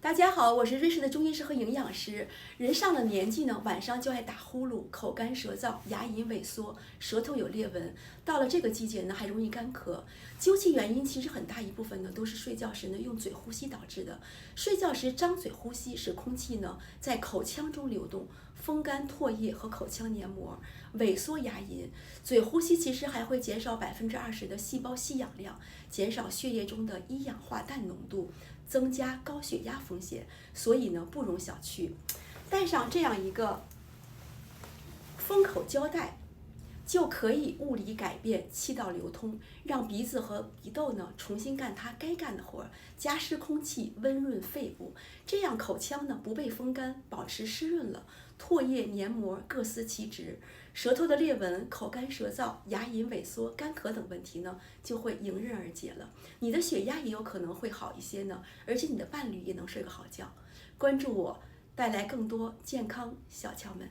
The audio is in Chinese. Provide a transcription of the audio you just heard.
大家好，我是瑞士的中医师和营养师。人上了年纪呢，晚上就爱打呼噜，口干舌燥，牙龈萎缩，舌头有裂纹。到了这个季节呢，还容易干咳。究其原因，其实很大一部分呢都是睡觉时呢用嘴呼吸导致的。睡觉时张嘴呼吸，使空气呢在口腔中流动，风干唾液和口腔黏膜，萎缩牙龈。嘴呼吸其实还会减少20%的细胞吸氧量，减少血液中的一氧化氮浓度，增加高血压风险，所以呢不容小觑。带上这样一个封口胶带，就可以物理改变气道流通，让鼻子和鼻窦呢重新干它该干的活儿，加湿空气，温润肺部，这样口腔呢不被风干，保持湿润了，唾液黏膜各司其职，舌头的裂纹、口干舌燥、牙龈萎缩、干咳等问题呢就会迎刃而解了。你的血压也有可能会好一些呢，而且你的伴侣也能睡个好觉。关注我，带来更多健康小窍门。